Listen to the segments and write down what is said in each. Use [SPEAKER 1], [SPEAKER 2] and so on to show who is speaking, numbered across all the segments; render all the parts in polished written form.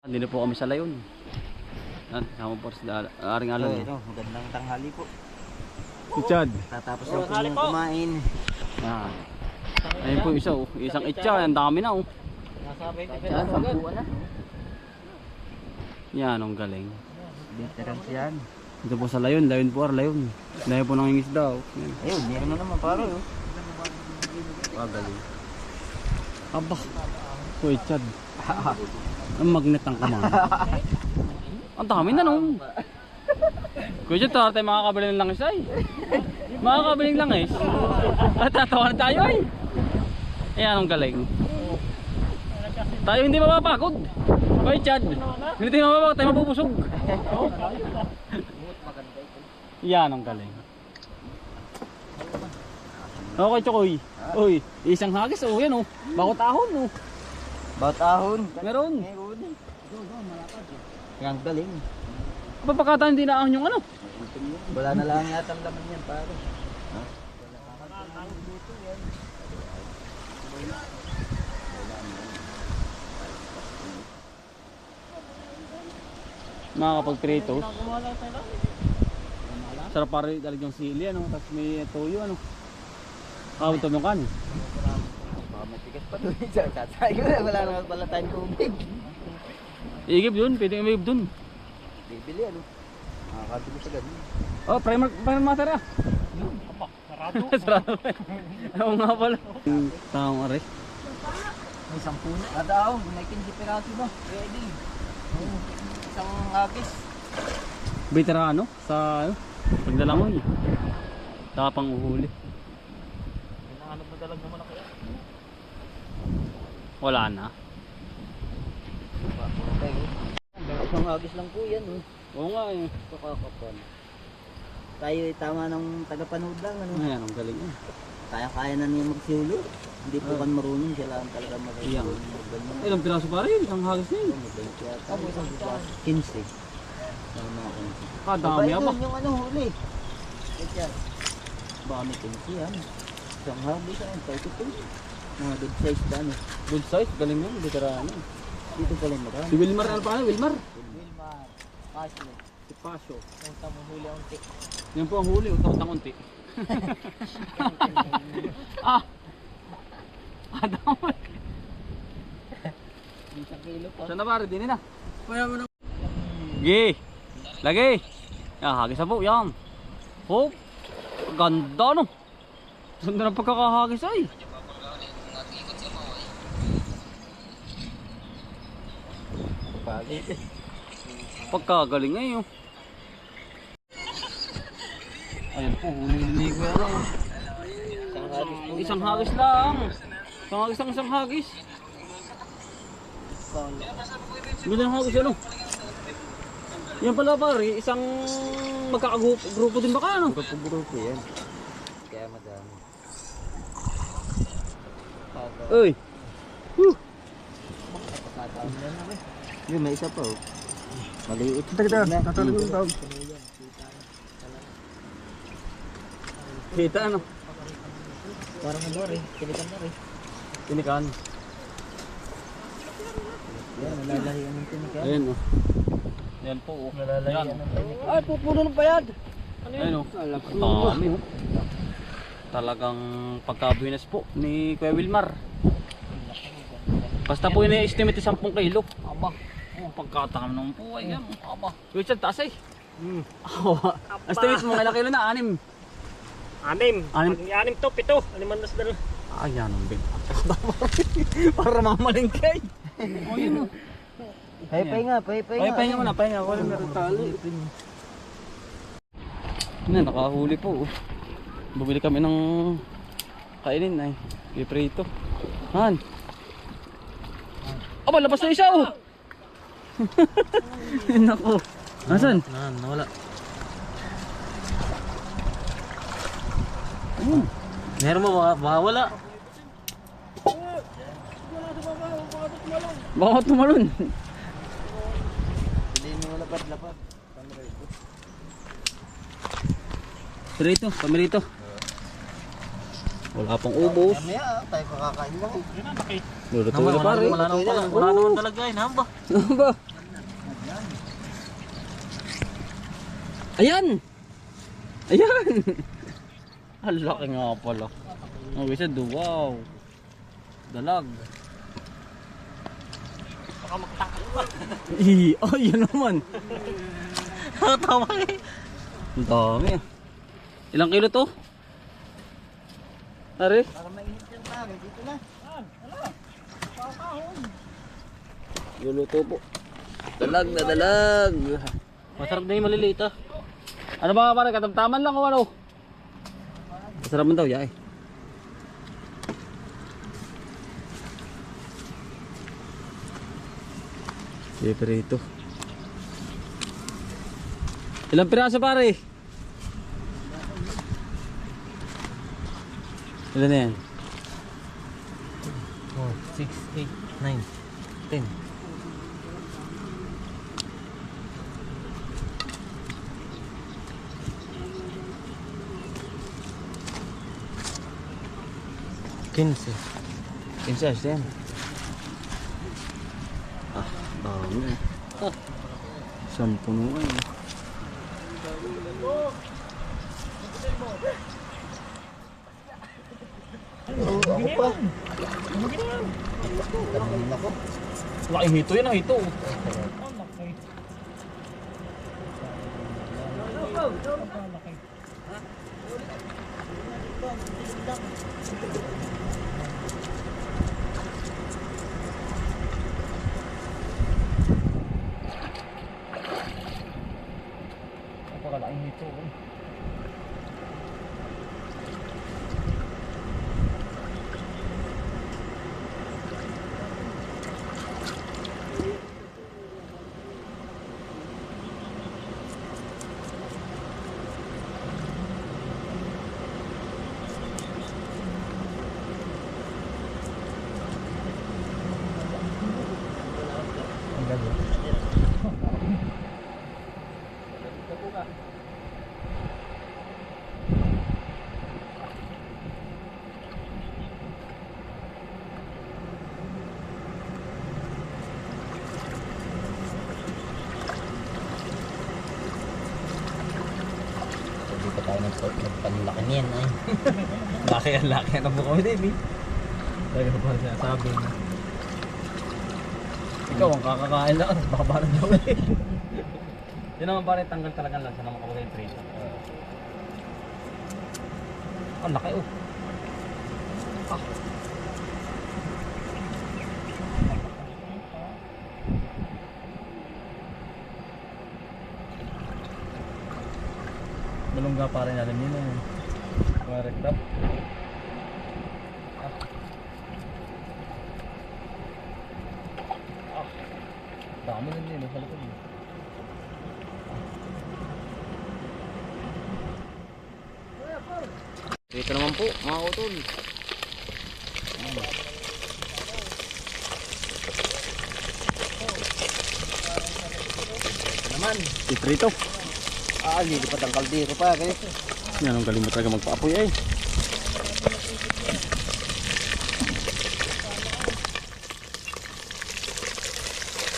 [SPEAKER 1] Hindi na po kami sa layon. Sama po sa aring alam.
[SPEAKER 2] Ito, magandang tanghali po.
[SPEAKER 1] Si Chad.
[SPEAKER 2] Tatapos lang po yung kumain.
[SPEAKER 1] Ayun po isa oh. Isang itcha, ang dami na oh.
[SPEAKER 2] Yan, sampuan na.
[SPEAKER 1] Yan, ang galing.
[SPEAKER 2] Veterans yan.
[SPEAKER 1] Ito po sa layon, layon po layon. Layon po nangingisda oh. Yan.
[SPEAKER 2] Ayun, meron na naman paro yun.
[SPEAKER 1] Galing. Aba. Uy, Chad. Ang magnet ang kamay. Ang dami na nung. Kuya Chad, tayo makakabili ng langis ay. Makakabili ng langis. At tatawa na tayo ay. Ayan, ang galing. Tayo hindi mapapagod. Kuya Chad, hindi tayo mapapagod, tayo mapupusog. Yan, ang galing. Okay, Chokoy. Uy, isang hagis oh, yan oh. Bakot ahon oh.
[SPEAKER 2] Batahon.
[SPEAKER 1] Meron.
[SPEAKER 2] Ang galing.
[SPEAKER 1] Papakatan hindi na ahon yung ano.
[SPEAKER 2] Wala na lang yata ang laman yan paro.
[SPEAKER 1] Makakapag-prito. Sarap pare talagang yung sili ano, tapos may toyo ano. Tunukan.
[SPEAKER 2] Baka matigas pa doon. Tatay ko na, wala naman pala tayong tubig.
[SPEAKER 1] Igib dun, pwede igib dun.
[SPEAKER 2] Bibili ano. Makakabili sa ganun.
[SPEAKER 1] Oh, primer master ah. Sarado. Sarado. Oo nga pala. Taong aray.
[SPEAKER 2] May 10 na. Kada may 15 piraso ba? Ready. Isang agis.
[SPEAKER 1] Veterano sa ano, paglalangoy. Tapang uhuli.
[SPEAKER 2] Hinahanap mo talaga naman ako yan.
[SPEAKER 1] Wala na.
[SPEAKER 2] Isang agis lang po yan.
[SPEAKER 1] Oo nga eh.
[SPEAKER 2] Kakakapal. Tayo tama ng tagapanood lang. Ano?
[SPEAKER 1] Ayan, ang galing eh.
[SPEAKER 2] Kaya na niya magsulo. Hindi po kan marunong sila ang talaga magaling.
[SPEAKER 1] Iyang. Ilang piraso pa rin, isang hagis na yun.
[SPEAKER 2] 15.
[SPEAKER 1] Kadami ba?
[SPEAKER 2] Yung ano huli. Baka may 15 yan. Isang hagis yan. 32. Mga good size na ano.
[SPEAKER 1] Good size, galing yun, veterano.
[SPEAKER 2] Dito pala marami.
[SPEAKER 1] Si Wilmar ano pa? Wilmar?
[SPEAKER 2] Wilmar. Paslo.
[SPEAKER 1] Si Pasio.
[SPEAKER 2] Yung tamang huli ang tik.
[SPEAKER 1] Yan po ang huli, utang unti. Ah! Adamay!
[SPEAKER 2] Isang kilo pa.
[SPEAKER 1] Saan na pare? Dinin na. Gi! Lagi! Hagis na po, yan. Hop! Ganda no! Ganda ng pagkakahagis ay! Pagkagaling ngayon. Ayan po, huli-huli ko yan. Isang hagis lang. Isang hagis. Ganda ng hagis ano? Yan pala pare, isang magkakagrupo din baka ano?
[SPEAKER 2] Grupo yan. Kaya madami.
[SPEAKER 1] Uy! Whew!
[SPEAKER 2] Yun, may isa pa oh. Maliit.
[SPEAKER 1] Tatalo yung tawag. Kita ano?
[SPEAKER 2] Parang ano rin, kilikan na rin.
[SPEAKER 1] Tinikan.
[SPEAKER 2] Yan, nalalahian ng tinikan.
[SPEAKER 1] Ayan o. Ayan po o.
[SPEAKER 2] Nalalahian ng tinikan.
[SPEAKER 1] Ay, pupuno ng bayad. Ayan o. Dami o. Talagang pagkabuinas po ni Kuya Wilmar. Basta po yun i-estimate 10 kilo. Aba. Pagkatakam ng po ay yan. Aba. Richard, taas eh. Estimate mo, kailang kilo na? 6.
[SPEAKER 3] 6 to, 7. Aliman na sa dalawa.
[SPEAKER 1] Ayan ang big. Para mamalingkay. O yun o.
[SPEAKER 2] Pay nga.
[SPEAKER 1] Pahinga mo na, pahinga. Wala meron tali. Yan, nakahuli po. Bumili kami ng kainin ay. Iprito. Han. Aba, labas na isa oh. Nako. Nasaan?
[SPEAKER 2] Nawala.
[SPEAKER 1] Meron mo baka wala. Baka tumalon.
[SPEAKER 2] Hindi mo lapad.
[SPEAKER 1] Pamirito. Wala pang ubos.
[SPEAKER 2] Mamaya tayo kakakain lang.
[SPEAKER 1] Luluto na pare.
[SPEAKER 2] Wala naman talaga. Hamba.
[SPEAKER 1] Ano ba? Ayan! Ayan! Ang laki nga pala. Ang isa, wow. Dalag.
[SPEAKER 2] Baka magtakot pa.
[SPEAKER 1] Oh, yun naman.
[SPEAKER 2] Tawa eh.
[SPEAKER 1] Ang dami. Ilang kilo to? Are?
[SPEAKER 2] Para mainit yung pare. Dito na.
[SPEAKER 1] Luluto po. Dalag na dalag. Masarap na yung maliliit ah. Ano ba pare? Katamtaman lang o ano? Masarap man daw, yay. Siyempre ito. Ilang piraso pare? Ilan na yan?
[SPEAKER 2] 4, 6, 8, 9, 10. Quince.
[SPEAKER 1] 15 ayos yan. Ah, dami. Ah, 10 punuan.
[SPEAKER 2] Ako pa. Dami ako.
[SPEAKER 1] Laki hito yan ah, hito. Napakalaking hito.
[SPEAKER 2] Hindi pa tayo nagpanlaki niyan ay.
[SPEAKER 1] Laki na po kami din eh.
[SPEAKER 2] Talaga pa siya sabi na.
[SPEAKER 1] Ikaw ang kakakain lang. Baka na daw eh. Yun naman pare, tanggal talaga lang sa naman kapag yung trade. Ang laki oh. Ah. Malungga pa rin natin yun eh. Mga rektap. Dami na din sa likod. Dito naman po, mga utol. Ito naman. Iprito.
[SPEAKER 2] Lilipat ang kaldero pa guys.
[SPEAKER 1] Yan ang galing mo talaga magpaapoy eh.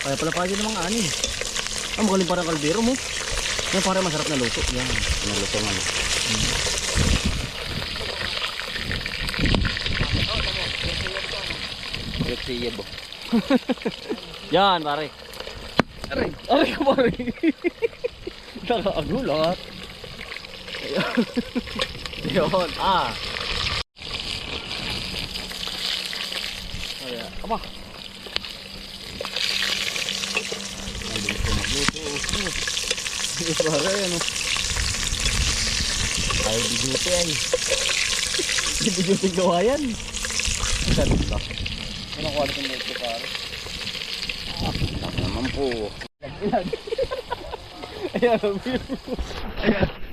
[SPEAKER 1] Kaya pala pa dyan ng mga anin. Magaling parang kaldero mo. Yan parang masarap na luto. Yan, naluto nga.
[SPEAKER 2] Siya bo.
[SPEAKER 1] Yan pare. Aray ko pare. Nakaagulat. Yun. Ayan. Aba. Magluto. Pare ano.
[SPEAKER 2] Tayo bijuti ay.
[SPEAKER 1] Bijuting gawayan. Ganun ba?
[SPEAKER 2] Ano ko alam nito pare?
[SPEAKER 1] Tama naman po. Ayan. Ayan.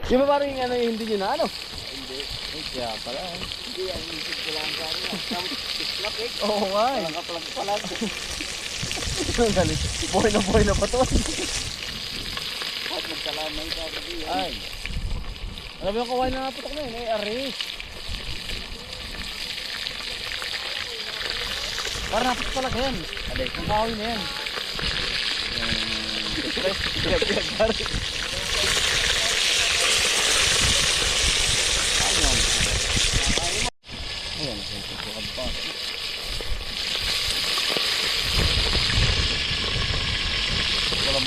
[SPEAKER 1] Di ba parang yung ano yung hindi nyo na ano?
[SPEAKER 2] Hindi.
[SPEAKER 1] Ay, kaya pala.
[SPEAKER 2] Hindi, ang isip ko lang pare. Tislap eh.
[SPEAKER 1] Oo nga eh.
[SPEAKER 2] Walang kapalag-palag.
[SPEAKER 1] Ang galing. Buhay na pa to.
[SPEAKER 2] At magkalamay ka rin.
[SPEAKER 1] Ay. Alam mo yung kawain na naputok na yun. Ay, aris. Parang napot talaga yan. Alay, ang kawain na yan.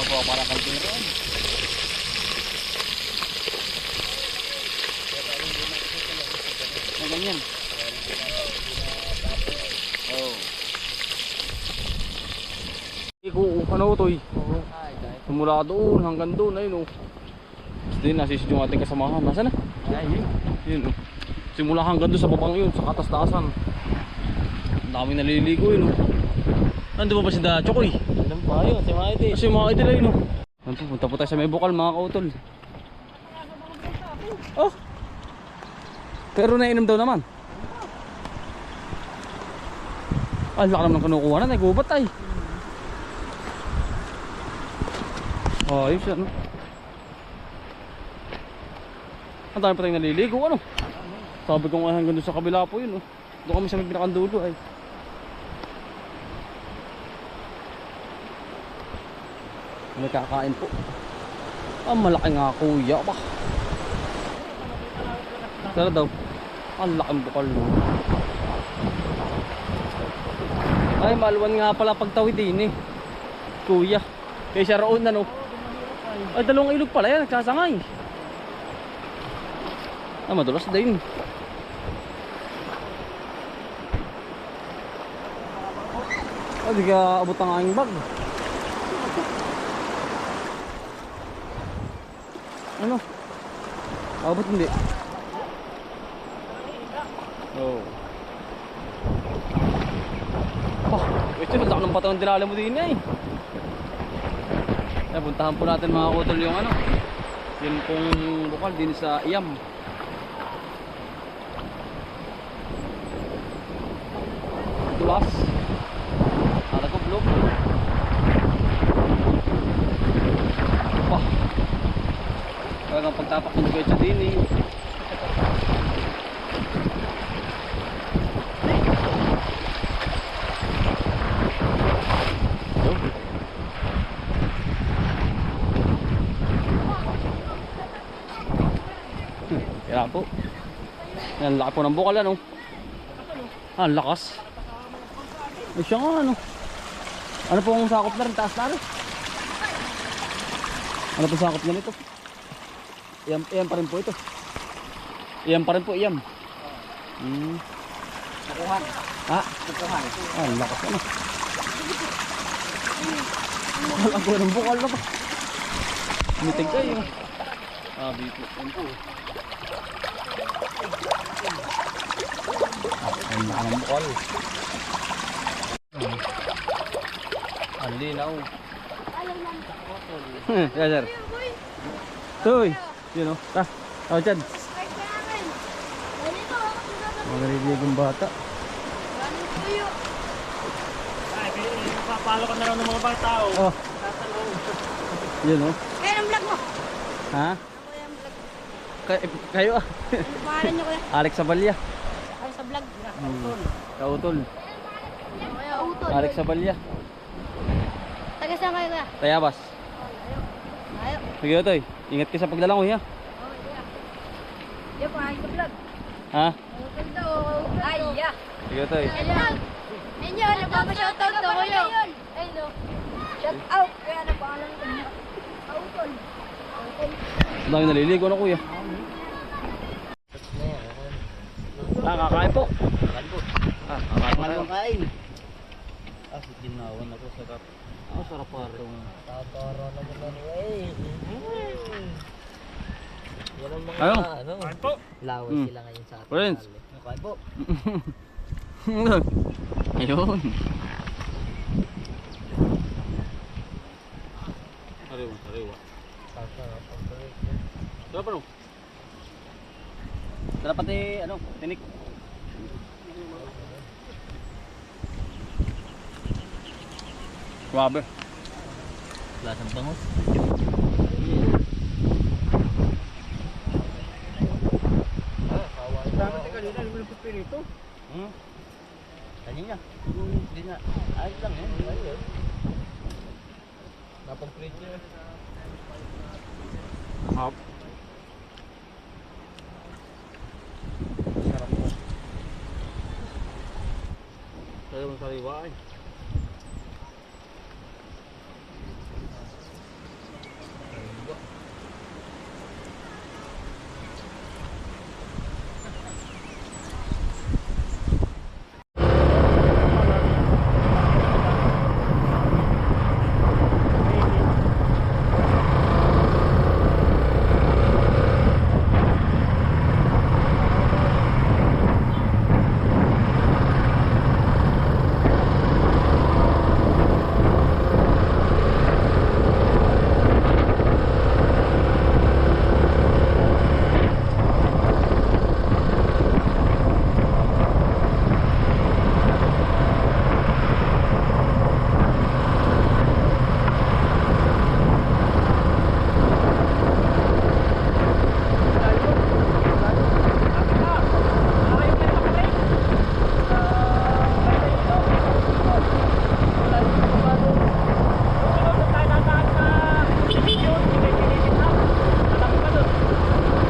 [SPEAKER 1] po para kalting ron. Na ganyan. Oh. Iko, ano to eh? Simula doon hanggang doon, ayun oh. Tapos din, nasisid yung ating kasamahan. Nasaan na? Yun oh. Simula hanggang doon sa babang yun, sa katas-tasan. Ang daming naliligo yun oh. Nandun ba si Da Chokoy?
[SPEAKER 2] Alam pa yun, si mga idol.
[SPEAKER 1] Kasi yung mga idol ayun oh. Punta po tayo sa may bukal mga kautol. Oh! Pero nainom daw naman. Ang laki naman ng kinukuha na, nagubat ay. Oh, ayos yan. Ang dami pa tayong naliligo, ano? Sabi ko nga hanggang doon sa kabila po yun, oh. Doon kami sa may pinakandulo ay. May kakain po. Ang malaki nga kuya ba? Tara daw. Ang laking bukal mo. Ay, maluwan nga pala pagtawid din eh. Kuya. Kaya siya roon na no. Ay, dalawang ilog pala yan, nagsasangay. Ah, madulas din. Ah, di ka abot ang aking bag. Ano? Abot hindi. Oh. Oh, ito malaki ng patang dinala mo din eh. Eh, puntahan po natin mga kutol yung ano. Yun pong bukal din sa Iyam. Tulas. Talaga vlog. Wah. Kaya pagtapak ng kaya din eh. Kaya po. Yan, laki po ng bukal ano. Ah, lakas. Ay siya nga ano. Ano po ang sakop na rin? Taas na rin. Ano po sakop na nito? Iyam pa rin po ito. Iyam pa rin po, iyam.
[SPEAKER 2] Nakuhan.
[SPEAKER 1] Ha?
[SPEAKER 2] Nakuhan.
[SPEAKER 1] Ah, lakas ano. Wala po ng bukal na pa. Mitig kayo. Ah, bito. Yan po. Ang laki ng bukal. Ang linaw. Yeah, sir. Toy. Yun o. Ta. Tawag dyan. Mga naliligang bata.
[SPEAKER 2] Ay, papalo ka na lang ng mga bata o.
[SPEAKER 1] Oh. Yun o.
[SPEAKER 3] Kaya ang vlog mo.
[SPEAKER 1] Ha?
[SPEAKER 3] Ano yung vlog?
[SPEAKER 1] Kayo ah.
[SPEAKER 3] Ano pangalan niyo kuya?
[SPEAKER 1] Alex Sabalya.
[SPEAKER 3] Ay sa vlog.
[SPEAKER 1] Kautol.
[SPEAKER 3] Kuya Utol.
[SPEAKER 1] Alex Sabalya.
[SPEAKER 3] Taga saan kayo kuya?
[SPEAKER 1] Tayabas.
[SPEAKER 3] Ayo.
[SPEAKER 1] Sige Toy. Ingat ka sa paglalangoy ha.
[SPEAKER 3] Oh, yeah. Yo, pangalan sa vlog.
[SPEAKER 1] Ha?
[SPEAKER 3] Utol daw. Ay, yeah.
[SPEAKER 1] Sige Toy.
[SPEAKER 3] Inyo, nagpapa-shoutout daw kayo. Ay, no. Shout out. Kaya ano pangalan niyo? Utol.
[SPEAKER 1] Ang dami naliligo na kuya. Ah, kakain po. Kakain po. Ah, kakain po.
[SPEAKER 2] Kain.
[SPEAKER 1] Ah, ginawan ako sarap. Ah, sarap pa rin.
[SPEAKER 2] Tatara naman na eh. Yan ang mga
[SPEAKER 1] Ayun.
[SPEAKER 2] ano. Kain po. Laway sila ngayon sa atin.
[SPEAKER 1] Friends.
[SPEAKER 2] Kain po.
[SPEAKER 1] Ayun. Sariwa, sariwa. Sarap ano? Sarap pati ano, tinik. Grabe.
[SPEAKER 2] Lasang bangus. Dapat kanina, hindi mo ng pipirito.
[SPEAKER 1] Kanina.
[SPEAKER 2] Hindi na. Ayos lang yan. Ayos. Napang-prito yun.
[SPEAKER 1] Hap.
[SPEAKER 2] Sarap po.
[SPEAKER 1] Sariwa, sariwa eh.